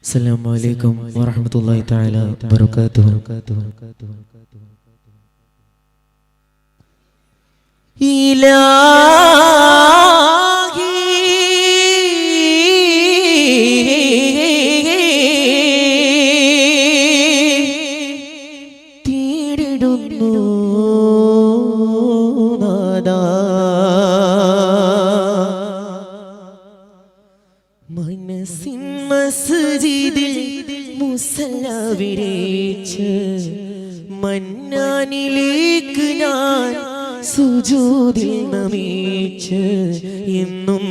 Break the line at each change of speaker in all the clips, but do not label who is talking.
السلام عليكم ورحمة الله تعالى وبركاته. മനസ്സിൻ മസ്ജിദിൽ മുസല്ല വിരിച്ച് മന്നാനിലേക്ക് ഞാൻ സുജൂദിൽ നമിച്ച് എന്നും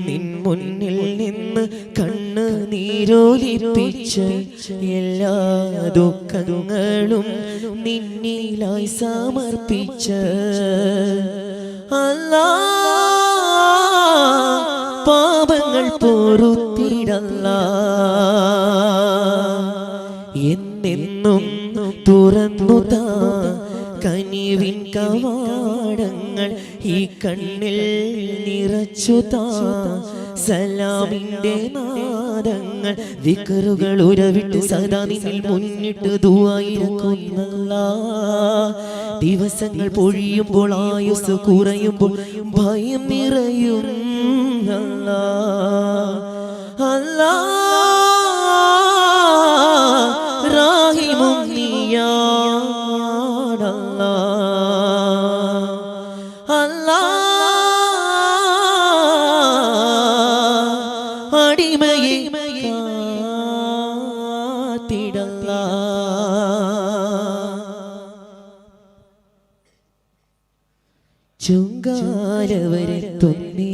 നിൻ മുന്നിൽ നിന്ന് കണ്ണ് നീരൊലിപ്പിച്ച് എല്ലാ ദുഃഖങ്ങളും നിന്നിലായി സമർപ്പിച്ച് പാപങ്ങൾ പൊറുത്തിടല്ല എന്നെന്നും തുറന്നു താ കനിവിൻ കവാടങ്ങൾ ഈ കണ്ണിൽ നിറച്ചു താ സലാമിന്റെ നാദങ്ങൾ വിക്റുകൾ ഉരവിട്ട് സദാ നിന്നിൽ മുന്നിട്ട് ദുആയിരക്കുന്നല്ല ദിവസങ്ങൾ പൊഴിയുമ്പോൾ ആയുസ് കുറയുമ്പോൾ ഭയം നിറയും റാഹിമും നീയാണല്ലാ അടിമയെ കാത്തിടല്ലാ ചുങ്കാലവരെത്തുന്നേ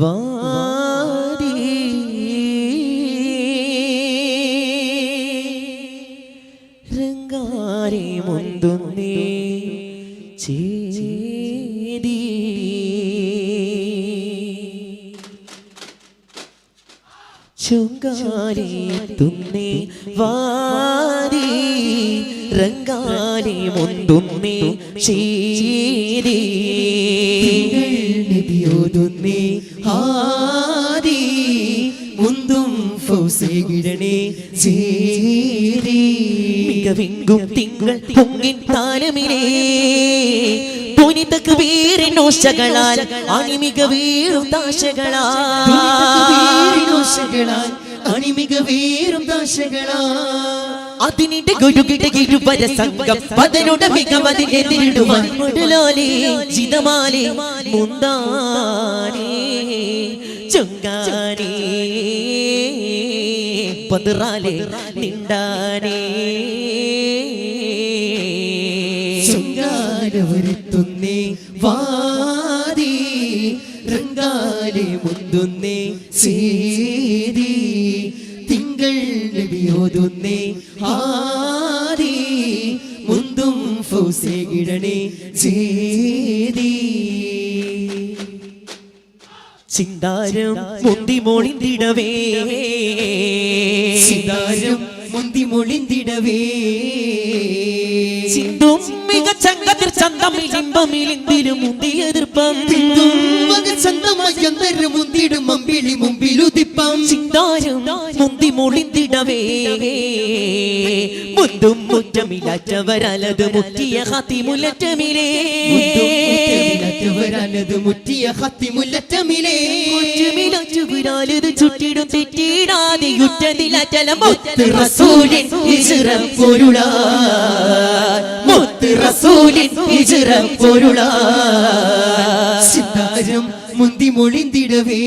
വാരി രംഗാരെ മുന്തുന്നേ ചേതി ചുങ്കാലെത്തുന്നേ വാരി രംഗാലെ മുന്തുന്നേ ചേതി
നബിയോതുന്നേ ഹാദി മുന്തും ഫൗസികിടണേ ചേരി
മികവിങ്കും തിങ്കൾ പൊങ്ങിൻ താലമിലേ പുനിതക്ക് വീറിനോശകളാൽ അണിമിക വീറും
ദാശകളാൽ അണിമിക വീറും ദാശകളാൽ
അതിനിടെ ഗുരുകിട ഇരുവര സംഘം പതനുടെ മികവതിനെതിരിടുവാൻ മുടലാലേ ജിതമാലേ മുന്താനേ ചുങ്കാനേ പതിറാലേ നിണ്ടാനേ
ചുങ്കാലവരെത്തുന്നേ വാരി രംഗാലെ മുന്തുന്നേ ചേരി തിങ്കൾ നബിയോതുന്നേ ഹാദി മുന്തും ഫൗസികിടണേ ചേരി
ചിന്താരം മുന്തി മൊളിന്തിടവേ
ചിന്താരം മുന്തി മൊളിന്തിടവേ
ചിന്തും മികച്ചങ്കതിർ ചന്തമിലിമ്പമിലിന്തിലും മുന്തി എതിർപ്പം
മുന്തിടും മമ്പിളി മുമ്പിലുദിപ്പം
ചിന്താരം മുന്തി മൊളിന്തിടവേ മുന്തും മുറ്റമില്ലാറ്റവരലത് മുറ്റിയ ഹത്തിമുലറ്റമിലേ
മുറ്റിയ ഹത്തിമുലറ്റമിലേ
മുറ്റമിലറ്റുപുരാലത് ചുറ്റിടും തെറ്റിടാതെ യുറ്റതിലറ്റലം
മുത്ത് റസൂലിൻ ഹിജ്റ പൊരുളാ മുത്ത് റസൂലിൻ ഹിജ്റ പൊരുളാ സിന്ദാരം മുന്തി മൊളിന്തിടവേ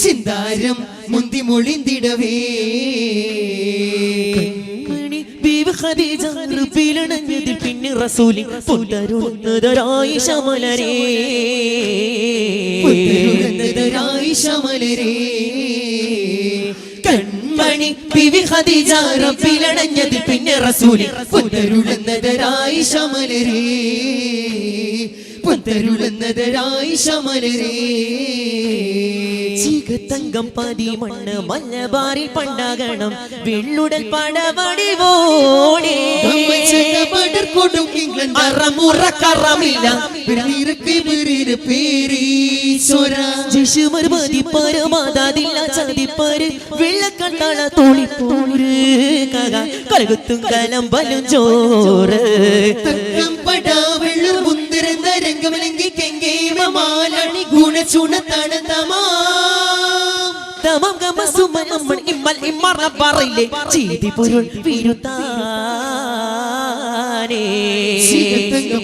സിന്ദാരം മുന്തി മൊളിന്തിടവേ
ിൽ പിന്നെ റസൂലി പുലരുന്നതരായി ശമലരേ
കൺമണി ബിവി ഖദീജ റബ്ബിലണഞ്ഞതിൽ പിന്നെ റസൂലി പുലരുന്നതരായി ശമലരേ പുത്തരുളുന്നതരായി ശമലരേ
ചീകത്തങ്കം പതിമണ്ണ് മലബാറിൽ പണ്ടാകണം വെള്ളുടൽ പടവടിവോടെ
പരമാതാതില്ല ചതി
ചവിട്ടിപ്പാര് വെള്ളക്കണ്ടാള തോളിപ്പോര് കലകുത്തും കലമ്പലും ചോറ്
വെള്ളം മുന്തിരുന്ന രംഗമലങ്കി കെങ്കേമമാലണി ഗുണചുണത്താണ് തമാ
തമം ഗമ സുമനമ്മൺ ഇമ്മൽ ഇമ്മറ പറയില്ലേ ചീതി പൊരുൾ വീരുത്താനേ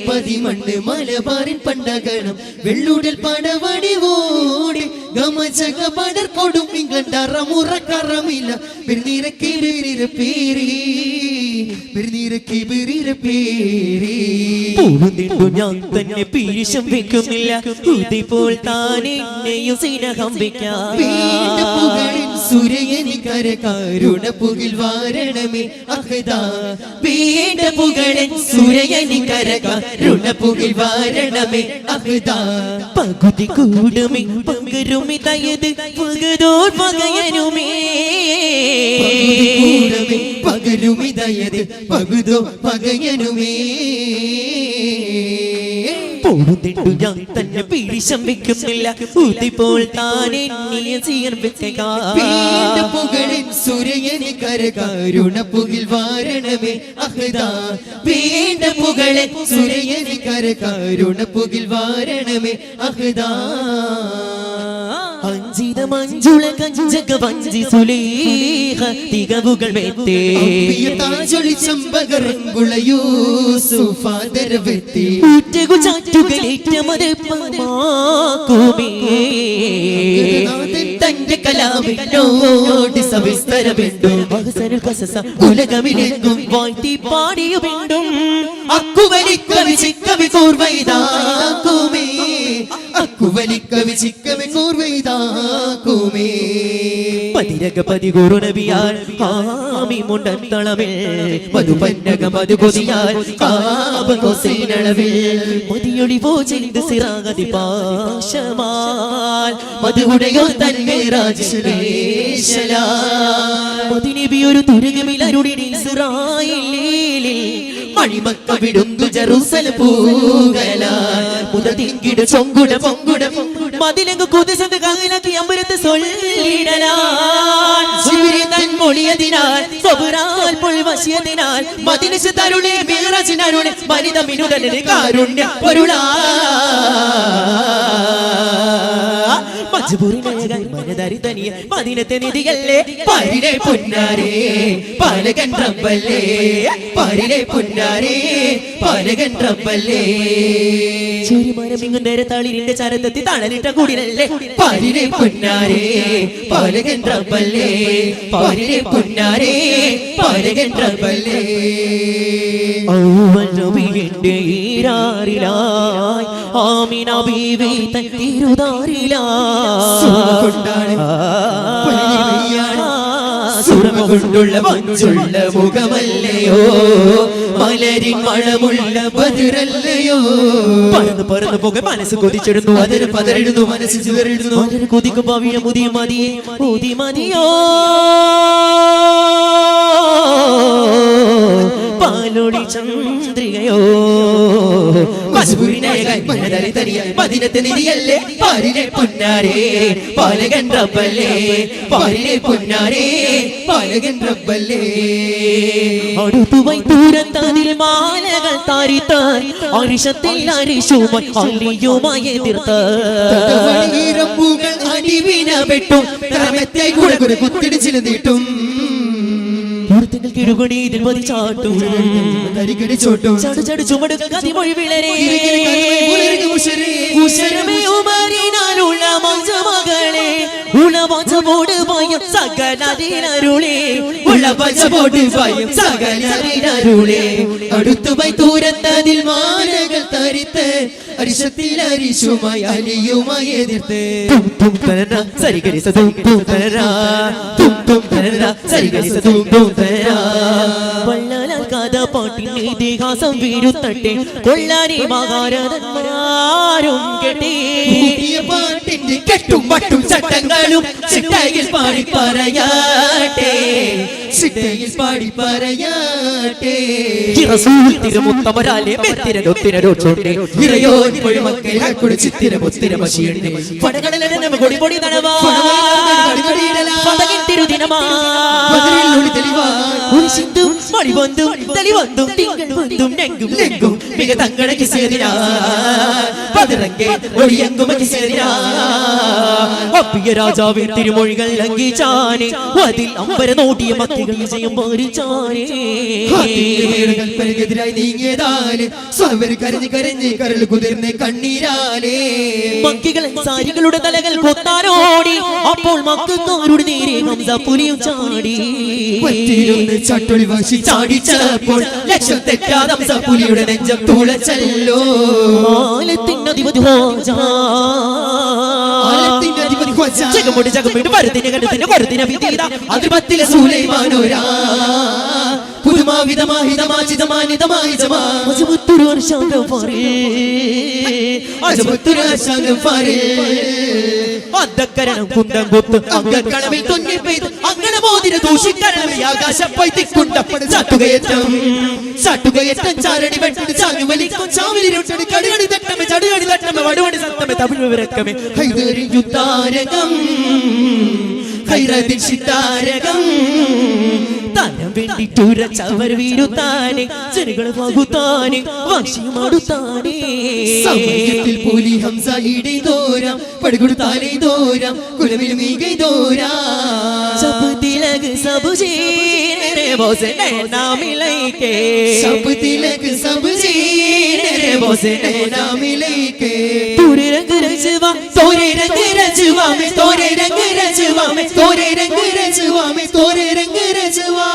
പതിമണ്ണ് മലബാറിൻ പണ്ടകണം വെള്ളൂടൽ പടവടി ഓടി ഗമചക പടർ കൊടും ഇങ്ങണ്ടറമുറ കറമില്ല പെരുന്നീരക്കി പേരി പെരുന്നീരക്കി പേരി
പൂവുന്നിട്ടു ഞാൻ തന്നെ പീരിശം വെക്കുന്നില്ല ഉദിപ്പോൾ താനെന്നെയും സ്നേഹം വെക്കാം
സൂര്യനി കരകാരുണ പുകിൽ വാരണമേ അഹദാ വീണ്ട പുകളൻ സൂര്യനി കരകാരുണ പുകിൽ വാരണമേ അഹദാ
പകുതി കൂടുമേ പകരുമേ തയത് പകരോർ പകയനുമേ
പകരുമിതയത് പകുതോ പകയനുമേ
പോടുന്നിട്ടു ഞാൻ തന്നെ പീഡിശം വെക്കുന്നില്ല ഉദിപ്പോൾ താനെന്നെ ചെയ്യാൻ
പുകളിൻ സൂര്യനി കരകാരുണ പുകിൽ വാരണമേ അഹദാ വീണ്ട പുകളൻ സൂര്യനി കരകാരുണ പുകിൽ വാരണമേ അഹദാ
അഞ്ചിത മഞ്ജുള കഞ്ചക വഞ്ചി സുലേഖ തികവുകൾ മേത്തേ
താജൊളി ചമ്പകരങ്കുള യൂസുഫാദരവെത്തി
ഊറ്റകു ചാറ്റുകളേറ്റമത് പമാക്കുമേ
തന്റെ കലാമിനോട് സവിസ്തരമെണ്ടും
അവസര കസസ ഉലകമിലെങ്ങും വാഴ്ത്തി പാടിയുമെണ്ടും
അക്കുവലിക്കവി ചിക്കവി കൂർവൈതാക്കുമേ അക്കുവലിക്കവി ചിക്കവി കൂർവൈതാക്കുമേ
പതിരകപതി ഗുരുനബിയാൽ ആമി മുണ്ടത്തളമിൽ മധുപന്നക മധുകൊതിയാൽ കാബകോസൈനളവിൽ മതിയൊളി പോചെയ്ത് സിറാഗതി പാശമാൽ മധുകുടയോ തന്നെ രാജേശ്വരേശലാ മദിനബി ഒരു തുരകമിലരുടെ ഇസ്രായേലിൽ മണിമക്ക വിടുന്നു ജെറൂസലം പൂകലാൽ മുതതിങ്കിട ചൊങ്കുട പൊങ്കുട മതിലങ്ങ് കുതിസത് കങ്ങിലാക്കി അമ്പരത്ത് സൊല്ലിടലാൽ ജിബ്രീൽ തൻ മൊഴിയതിനാൽ സബുറാൽ പൊൾവശിയതിനാൽ മദിനശ തരുളെ മിഹ്റാജിനരുളെ മനിത മിനുടനെ കാരുണ്യ പൊരുളാ മജ്ബൂറിനായ മനദാരി തനിയ മദീനത്തെ നിധിയല്ലേ
പരിലെ പൊന്നാരേ പാലകൻ റബ്ബല്ലേ പരിലെ പൊന്നാരേ പാലകൻ റബ്ബല്ലേ
ചുരിമരം ഇങ്ങുന്നേരെ തളിരിന്റെ ചരത്തെത്തി തണലിട്ട കൂടിനല്ലേ
പരിലെ പൊന്നാരേ പാലകൻ റബ്ബല്ലേ പരിലെ പൊന്നാരേ പാലകൻ റബ്ബല്ലേ
ഔവൽ നബിയുടെ ഈരാറിലായി ആമിന ബീവി തൻ
സുരമ കൊണ്ടുള്ള മഞ്ചുള്ള മുഖമല്ലയോ മലരിൻ മണമുള്ള ബദറല്ലയോ
പറന്ന് പറന്ന് പോകെ മനസ്സ് കൊതിച്ചിടുന്നു
അതിന് പതറിടുന്നു മനസ്സ് ചിതറിടുന്നു
അതിന് കൊതിക്കും ഭാവിയെ മുതി മതിയെ മുതി മതിയോ പാലൊളി ചന്ദ്രികയോ
മദീനത്തെ നിധിയല്ലേ പാലിലെ പൊന്നാരേ പാലകൻ റബ്ബല്ലേ പാലിലെ പൊന്നാരേ പാലകൻ റബ്ബല്ലേ
അടുത്തുവൈ ദൂരത്തതിൽ മാലകൾ താരിത്താൻ അരിശത്തിൽ അരിശുമായി അല്ലിയുമായി എതിർത്ത്
റബ്ബുകൾ അടിവിന വെട്ടും തറമത്തെ കൂടെ കൂടെ കുത്തിടിച്ചിൽ നീട്ടും
കിടുകൊടിയിൽ പതിച്ചാട്ടും ചടു ചടു ചുമടുക കതിമൊഴി വിളരേ ഉശരമേ ഉമരിനാലുള്ള മഞ്ചമകളെ ഉളവച്ചപോട് ഭയം സകലതിനരുളേ
ഉളവച്ചപോട് ഭയം സകലതിനരുളേ അടുത്തുപോയി ദൂരത്തതിൽ മാലകൾ തരിത്ത് അരിശത്തിൽ അരിശുമായി അലിയുമായി എതിർത്ത്
തും തനന സരിഗരി സതും തും തനന തും തനന സരിഗരി സതും തും തനന വള്ളലാൽ കഥ പാട്ടിൻ ഇതിഹാസം വീരുത്തട്ടെ കൊള്ളാരി മഹാരഥന്മാരും കെട്ടി
പാട്ടിന്റെ കെട്ടും മട്ടും ചട്ടങ്ങളും ചിട്ടയിൽ പാടി പറയാട്ടെ ചിട്ടയിൽ പാടി പറയാട്ടെ
തിരുമുത്തമരാലെ മെത്തിരൊത്തിരൊച്ചോട്ടെ
ഇറയോ മക്കളെ കുടിച്ചിത്തിര മുത്തിര മഷിയുണ്ട്
പടകളിലെ പൊടി പൊടി നടവാ
ബദറിൽ ഒളി തെളിവായി
ഒരു സിന്ധും മണിബന്ധും തെളിവന്തും തിങ്കൾ ബന്ധും നെങ്കും നെങ്കും മിക തങ്കട കിസേരിനാ പതിറങ്കെ ഒളിയങ്കുമ കിസേരിനാ അപ്പിയ രാജാവിൻ തിരുമൊഴികൾ ലംഘിച്ചാനെ അതിൽ അമ്പര നോട്ടിയ മക്തികൾ വിജയം മാറിച്ചാനേ
കൽപ്പനക്കെതിരായി നീങ്ങിയതാല് സ്വവര് കരഞ്ഞ് കരഞ്ഞ് കരൾ കുതിർന്ന് കണ്ണീരാലേ
മക്കികൾ സാരികളുടെ തലകൾ കൊത്താനോടി അപ്പോൾ മക്കൾക്കാരുടെ നേരെ ഹംസ പുലിയും ചാടി
പറ്റിയിരുന്ന് ചട്ടൊളി വാശി ചാടിച്ചപ്പോൾ ലക്ഷ്യം തെറ്റാതെ ഹംസ പുലിയുടെ നെഞ്ചം തുളച്ചല്ലോ
ആലത്തിനധിപതി ഹോജാ ജഗമുടി ജഗമുടി മരുതിനെ കണ്ടതിന്റെ കൊരുതിനെ വിധീത
അതിർപത്തിലെ സുലൈമാനോരാ പുതുമാവിധമാഹിതമാചിതമാനിതമായി ജമാ
അജമുത്തുരു വർഷാന്തം ഫാറിൽ
അജമുത്തുര ശാന്തം ഫാരിൽ
അദ്ധക്കരണം കുന്തം കുത്ത്
അങ്കക്കടവിൽ തുന്നി പെയ്ത് അങ്ങനെ മോതിര ദൂഷിക്കടവിൽ ആകാശപ്പോയി തിക്കുണ്ടപ്പട് ചട്ടുകയറ്റം ചാരടി വെട്ടടി ചാഞ്ഞു വലിക്കും ചാവിലിരുട്ടടി കടുകടി തട്ടമേ ചടുകടി തട്ടമേ വടുവടി സത്തമേ തമിഴ് വിവരക്കമേ ഹൈദരി യുദ്ധാരകം ഹൈറദിൻ സിത്താരകം
താനം വേണ്ടിട്ടുരച്ചവർ വീരുത്താനെ ജനങ്ങൾ പകുത്താനെ വാശിയുമാടുത്താനേ
സമയത്തിൽ പോലി ഹംസ ഇടൈതോരാം പടുകൊടുത്താലൈതോരാം കുലവിൽ മീകൈതോരാം
സബ് തിലക് സബ് ജീനെ ബോസെ നാമിലൈകേ
सब तिलक सब जीने बोसे नाम लेके
तोरे रंग रजवा
तोरे रंग रजवा में तोरे रंग रजवा में तोरे रंग रजवा में तोरे रंग रजवा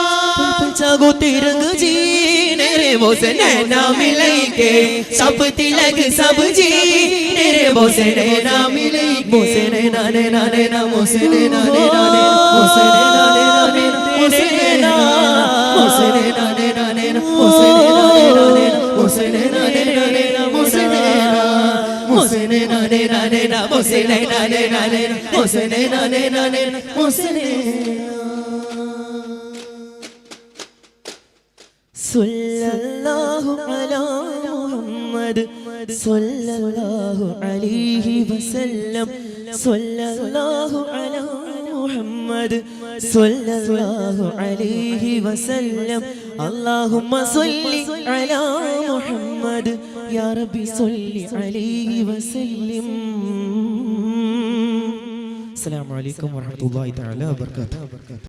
जागो तिरंग जीने रे बोसे
नाम लेके सब तिलक सब जीने रे बोसे नाम लेके
बोसे नाने नाने ना
मोसे नाने नाने मोसे नाने नाने मोसे ना मोसे नाने नाने मोसे नाने नाने मोसे नाने नाने मोसे नाने नाने मोसे नाने नाने मोसे
सल्लल्लाहु अला मुहम्मद सल्लल्लाहु अलैहि वसल्लम सल्लल्लाहु अला मुहम्मद सल्लल्लाहु अलैहि वसल्लम अल्लाहुम्मा सल्लि अला मुहम्मद या रब्बी सल्लि अलैहि वसल्लम अस्सलामु अलैकुम वरहमतुल्लाहि तआला वबरकातुहू